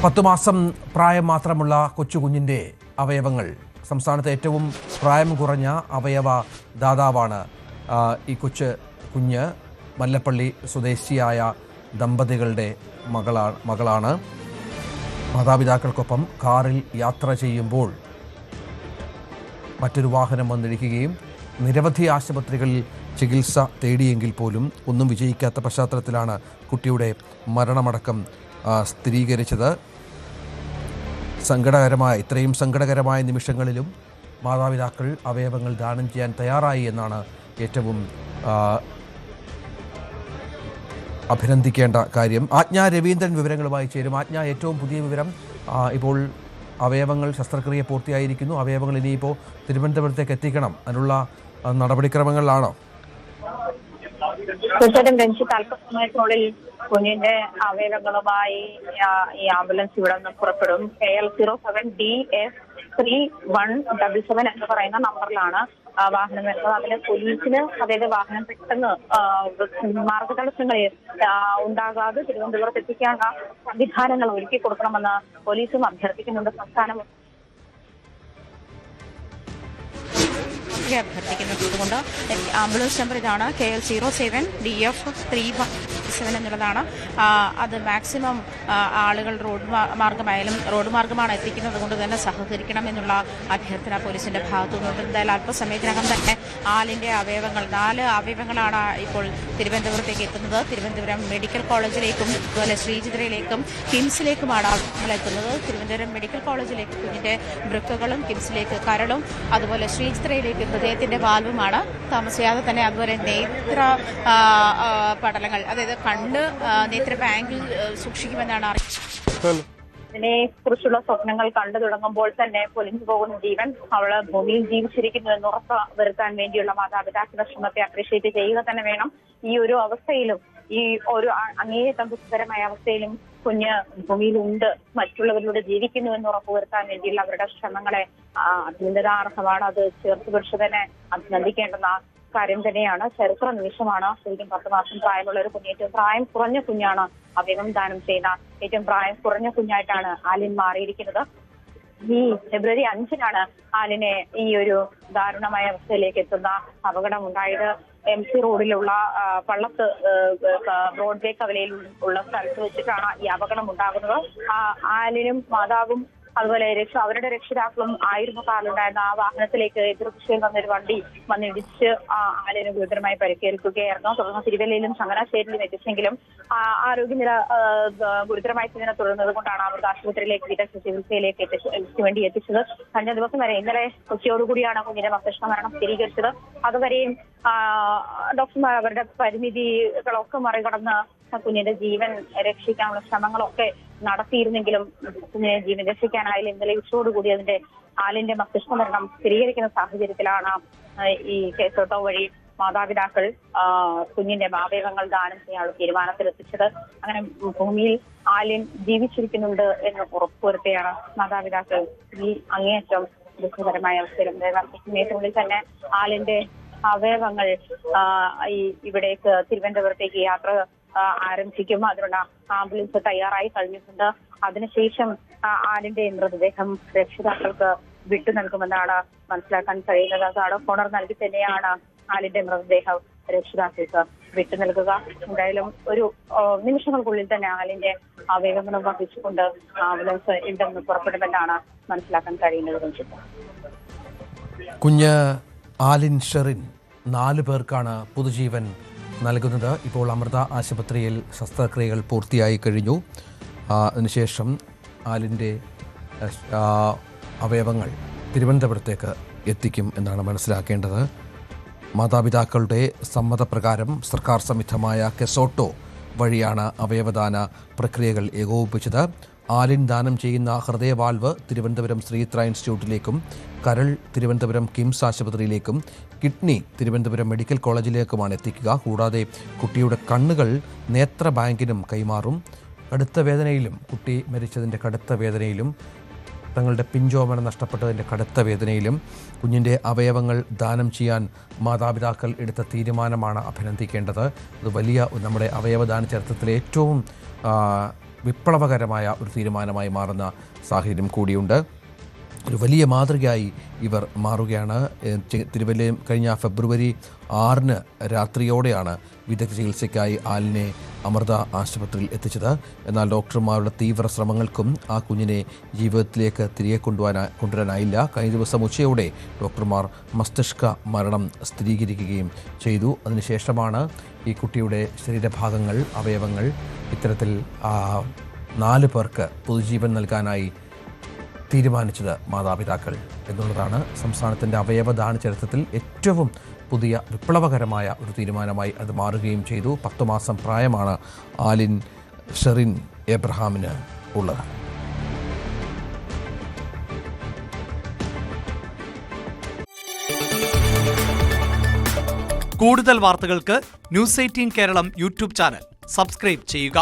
10 മാസം പ്രായം മാത്രമുള്ള കൊച്ചുകുഞ്ഞിൻ്റെ അവയവങ്ങൾ സംസ്ഥാനത്തെ ഏറ്റവും പ്രായം കുറഞ്ഞ അവയവ ദാതാവാണ് ഈ കുഞ്ഞ് മല്ലപ്പള്ളി സ്വദേശിയായ ദമ്പതികളുടെ മകളാണ്. മാതാപിതാക്കൾക്കൊപ്പം കാറിൽ യാത്ര ചെയ്യുമ്പോൾ മറ്റൊരു വാഹനം വന്നിടിക്കുകയും നിരവധി ആശുപത്രികളിൽ ചികിത്സ തേടിയെങ്കിൽ പോലും ഒന്നും വിജയിക്കാത്ത പശ്ചാത്തലത്തിലാണ് കുട്ടിയുടെ മരണമടക്കം സ്ഥിരീകരിച്ചത്. ഇത്രയും സങ്കടകരമായ നിമിഷങ്ങളിലും മാതാപിതാക്കൾ അവയവങ്ങൾ ദാനം ചെയ്യാൻ തയ്യാറായി എന്നാണ് ഏറ്റവും അഭിനന്ദിക്കേണ്ട കാര്യം. ആജ്ഞ രവീന്ദ്രൻ വിവരങ്ങളുമായി ചേരും. ആജ്ഞ, ഏറ്റവും പുതിയ വിവരം ഇപ്പോൾ അവയവങ്ങൾ ശസ്ത്രക്രിയ പൂർത്തിയായിരിക്കുന്നു. അവയവങ്ങൾ ഇനിയിപ്പോൾ തിരുവനന്തപുരത്തേക്ക് എത്തിക്കണം. അതിനുള്ള നടപടിക്രമങ്ങളിലാണോ? തീർച്ചയായിട്ടും രഞ്ജിത്ത്, അല്പസമയത്തിനുള്ളിൽ കുഞ്ഞിന്റെ അവയവങ്ങളുമായി ഈ ആംബുലൻസ് ഇവിടെ നിന്ന് പുറപ്പെടും. KL 07DF3177 എന്ന് പറയുന്ന നമ്പറിലാണ് വാഹനം വരുന്നത്. അതിന് പോലീസിന് അതായത് വാഹനം പെട്ടെന്ന് മാർഗതടസ്സങ്ങൾ ഉണ്ടാകാതെ തിരുവനന്തപുരത്ത് എത്തിക്കാനുള്ള സംവിധാനങ്ങൾ ഒരുക്കി കൊടുക്കണമെന്ന് പോലീസും അഭ്യർത്ഥിക്കുന്നുണ്ട്. അഭ്യർത്ഥിക്കുന്നതുകൊണ്ട് ആംബുലൻസ് നമ്പർ ഇതാണ്, KL 07DF317 എന്നുള്ളതാണ്. അത് മാക്സിമം ആളുകൾ റോഡ് മാർഗമാണ് എത്തിക്കുന്നത് കൊണ്ട് തന്നെ സഹകരിക്കണം എന്നുള്ള അഭ്യർത്ഥന പോലീസിന്റെ ഭാഗത്തു നിന്നുണ്ട്. എന്തായാലും അല്പസമയത്തിനകം തന്നെ ആലിന്റെ അവയവങ്ങൾ 4 അവയവങ്ങളാണ് ഇപ്പോൾ തിരുവനന്തപുരത്തേക്ക് എത്തുന്നത്. തിരുവനന്തപുരം മെഡിക്കൽ കോളേജിലേക്കും അതുപോലെ ശ്രീചിത്രയിലേക്കും കിംസിലേക്കുമാണ് അവയവങ്ങൾ എത്തുന്നത്. തിരുവനന്തപുരം മെഡിക്കൽ കോളേജിലേക്ക് കുഞ്ഞിന്റെ വൃക്കകളും, കിംസിലേക്ക് കരളും, അതുപോലെ ശ്രീചിത്രയിലേക്ക് ഹൃദയത്തിന്റെ വാൽവുമാണ്. താമസിയാതെ തന്നെ അതുപോലെ നേത്ര പടലങ്ങൾ, അതായത് കണ്ണ് നേത്ര ബാങ്കിൽ സൂക്ഷിക്കുമെന്നാണ് അറിയിച്ചത്. ഇതിനെ കുറിച്ചുള്ള സ്വപ്നങ്ങൾ കണ്ടു തുടങ്ങുമ്പോൾ തന്നെ പൊലിഞ്ഞു പോകുന്ന ജീവൻ അവള് ഭൂമിയിൽ ജീവിച്ചിരിക്കുന്നു എന്ന് ഉറപ്പ് വരുത്താൻ വേണ്ടിയുള്ള മാതാപിതാക്കളുടെ ശ്രമത്തെ അപ്രീഷിയേറ്റ് ചെയ്യുക തന്നെ വേണം. ഈ ഒരു അവസ്ഥയിലും, ഈ ഒരു അങ്ങേയറ്റം ദുഃഖകരമായ അവസ്ഥയിലും കുഞ്ഞ് ഭൂമിയിലുണ്ട്, മറ്റുള്ളവരിലൂടെ ജീവിക്കുന്നു എന്ന് ഉറപ്പുവരുത്താൻ വേണ്ടിയുള്ള അവരുടെ ശ്രമങ്ങളെ അഭിനന്ദനാർഹമാണ്. അത് ചേർത്ത് പിടിച്ച് തന്നെ അഭിനന്ദിക്കേണ്ടുന്ന കാര്യം തന്നെയാണ്. ചരിത്ര നിമിഷമാണ്. ശരിക്കും 10 മാസം പ്രായമുള്ള ഒരു കുഞ്ഞ്, ഏറ്റവും പ്രായം കുറഞ്ഞ കുഞ്ഞാണ് അവയവം ദാനം ചെയ്യുന്ന ഏറ്റവും പ്രായം കുറഞ്ഞ കുഞ്ഞായിട്ടാണ് ആലിൻ മാറിയിരിക്കുന്നത്. ഈ ഫെബ്രുവരി 5-നാണ് ആലിനെ ഈ ഒരു ദാരുണമായ അവസ്ഥയിലേക്ക് എത്തുന്ന അപകടം ഉണ്ടായത്. MC റോഡിലുള്ള പള്ളത്ത് ബ്രോഡ്വേ കവലയിൽ ഉള്ള സ്ഥലത്ത് വെച്ചിട്ടാണ് ഈ അപകടം ഉണ്ടാകുന്നത്. ആലിനും മാതാവും അതുപോലെ അവരുടെ രക്ഷിതാക്കളും ആയിരുന്നു കാറിലുണ്ടായിരുന്ന ആ വാഹനത്തിലേക്ക് എതിർദിശയിൽ വന്നൊരു വണ്ടി വന്നിടിച്ച് ആലിന് ഗുരുതരമായി പരിക്കേൽക്കുകയായിരുന്നു. തുടർന്ന് തിരുവല്ലയിലും ചങ്ങനാശ്ശേരിയിലും എത്തിച്ചെങ്കിലും ആരോഗ്യനില ഗുരുതരമായി തന്നെ തുടർന്നത് കൊണ്ടാണ് അവർക്ക് ആശുപത്രിയിലേക്ക് വിദഗ്ധ ചികിത്സയിലേക്ക് വേണ്ടി എത്തിച്ചത്. കഴിഞ്ഞ ദിവസം വരെ, ഇന്നലെ ഉച്ചയോടുകൂടിയാണ് കുഞ്ഞിന്റെ മസ്തിഷ്ക മരണം സ്ഥിരീകരിച്ചത്. അതുവരെയും ഡോക്ടർമാർ അവരുടെ പരിമിതികളൊക്കെ മറികടന്ന് കുഞ്ഞിന്റെ ജീവൻ രക്ഷിക്കാനുള്ള ശ്രമങ്ങളൊക്കെ നടത്തിയിരുന്നെങ്കിലും കുഞ്ഞിനെ ജീവൻ രക്ഷിക്കാനായാലും ഇന്നലെ ഉച്ചയോടുകൂടി അതിന്റെ ആലിന്റെ മസ്തിഷ്ക മരണം സ്ഥിരീകരിക്കുന്ന സാഹചര്യത്തിലാണ് ഈ കേസോട്ടോ വഴി മാതാപിതാക്കൾ കുഞ്ഞിന്റെ അവയവങ്ങൾ ദാനം ചെയ്യാനുള്ള തീരുമാനത്തിലെത്തിച്ചത്. അങ്ങനെ ഭൂമിയിൽ ആലിൻ ജീവിച്ചിരിക്കുന്നുണ്ട് എന്ന് ഉറപ്പുവരുത്തിയാണ് മാതാപിതാക്കൾ ഈ അങ്ങേയറ്റം ദുഃഖകരമായ അവസ്ഥയിലും സമയത്തിനുള്ളിൽ തന്നെ ആലിന്റെ അവയവങ്ങൾ ഇവിടേക്ക് തിരുവനന്തപുരത്തേക്ക് യാത്ര ആരംഭിക്കും. അതിനുള്ള ആംബുലൻസ് തയ്യാറായി കഴിഞ്ഞിട്ടുണ്ട്. അതിനുശേഷം ആലിന്റെ മൃതദേഹം രക്ഷിതാക്കൾക്ക് വിട്ടു നൽകുമെന്നാണ് മനസ്സിലാക്കാൻ കഴിയുന്നത്. ഗാർഡ് ഓഫ് ഓണർ നൽകി തന്നെയാണ് ആലിന്റെ മൃതദേഹം രക്ഷിതാക്കൾക്ക് വിട്ടു നൽകുക. എന്തായാലും ഒരു നിമിഷങ്ങൾക്കുള്ളിൽ തന്നെ ആലിന്റെ അവയവങ്ങളും വഹിച്ചുകൊണ്ട് ആംബുലൻസ് ഇവിടെ നിന്ന് പുറപ്പെടുമെന്നാണ് മനസ്സിലാക്കാൻ കഴിയുന്നത്. കുഞ്ഞ് ആലിൻ ഷെറിൻ 4 പേർക്കാണ് പുതുജീവൻ നൽകുന്നത്. ഇപ്പോൾ അമൃത ആശുപത്രിയിൽ ശസ്ത്രക്രിയകൾ പൂർത്തിയായി കഴിഞ്ഞു. അതിനുശേഷം ആലിൻ്റെ അവയവങ്ങൾ തിരുവനന്തപുരത്തേക്ക് എത്തിക്കും എന്നാണ് മനസ്സിലാക്കേണ്ടത്. മാതാപിതാക്കളുടെ സമ്മതപ്രകാരം സർക്കാർ സംവിധാനമായ കെസോട്ടോ വഴിയാണ് അവയവദാന പ്രക്രിയകൾ ഏകോപിപ്പിച്ചത്. ആലിൻ ദാനം ചെയ്യുന്ന ഹൃദയവാൽവ് തിരുവനന്തപുരം ശ്രീത്ര ഇൻസ്റ്റിറ്റ്യൂട്ടിലേക്കും, കരൾ തിരുവനന്തപുരം കിംസ് ആശുപത്രിയിലേക്കും, കിഡ്നി തിരുവനന്തപുരം മെഡിക്കൽ കോളേജിലേക്കുമാണ് എത്തിക്കുക. കൂടാതെ കുട്ടിയുടെ കണ്ണുകൾ നേത്ര ബാങ്കിനും കൈമാറും. കടുത്ത വേദനയിലും, കുട്ടി മരിച്ചതിൻ്റെ കടുത്ത വേദനയിലും, തങ്ങളുടെ പിഞ്ചോമന നഷ്ടപ്പെട്ടതിൻ്റെ കടുത്ത വേദനയിലും കുഞ്ഞിൻ്റെ അവയവങ്ങൾ ദാനം ചെയ്യാൻ മാതാപിതാക്കൾ എടുത്ത തീരുമാനമാണ് അഭിനന്ദിക്കേണ്ടത്. അത് വലിയ നമ്മുടെ അവയവദാന ചരിത്രത്തിലെ ഏറ്റവും വിപ്ലവകരമായ ഒരു തീരുമാനമായി മാറുന്ന സാഹചര്യം കൂടിയുണ്ട്. ഒരു വലിയ മാതൃകയായി ഇവർ മാറുകയാണ്. തിരുവല്ലയിൽ കഴിഞ്ഞ ഫെബ്രുവരി 6 രാത്രിയോടെയാണ് വിദഗ്ധ ചികിത്സയ്ക്കായി ആലിനെ അമൃത ആശുപത്രിയിൽ എത്തിച്ചത്. എന്നാൽ ഡോക്ടർമാരുടെ തീവ്ര ശ്രമങ്ങൾക്കും ആ കുഞ്ഞിനെ ജീവിതത്തിലേക്ക് തിരികെ കൊണ്ടുവരാനായില്ല. കഴിഞ്ഞ ദിവസം ഉച്ചയോടെ ഡോക്ടർമാർ മസ്തിഷ്ക മരണം സ്ഥിരീകരിക്കുകയും ചെയ്തു. അതിനുശേഷമാണ് ഈ കുട്ടിയുടെ ശരീരഭാഗങ്ങൾ, അവയവങ്ങൾ ഇത്തരത്തിൽ 4 പേർക്ക് പുതുജീവൻ നൽകാനായി തീരുമാനിച്ചത് മാതാപിതാക്കൾ എന്നുള്ളതാണ്. സംസ്ഥാനത്തിൻ്റെ അവയവദാന ചരിത്രത്തിൽ ഏറ്റവും പുതിയ വിപ്ലവകരമായ ഒരു തീരുമാനമായി അത് മാറുകയും ചെയ്തു. 10 മാസം പ്രായമാണ് ആലിൻ ഷെറിൻ എബ്രഹാമിന് ഉള്ളത്. കൂടുതൽ വാർത്തകൾക്ക് news 18 Keralam YouTube channel subscribe ചെയ്യുക.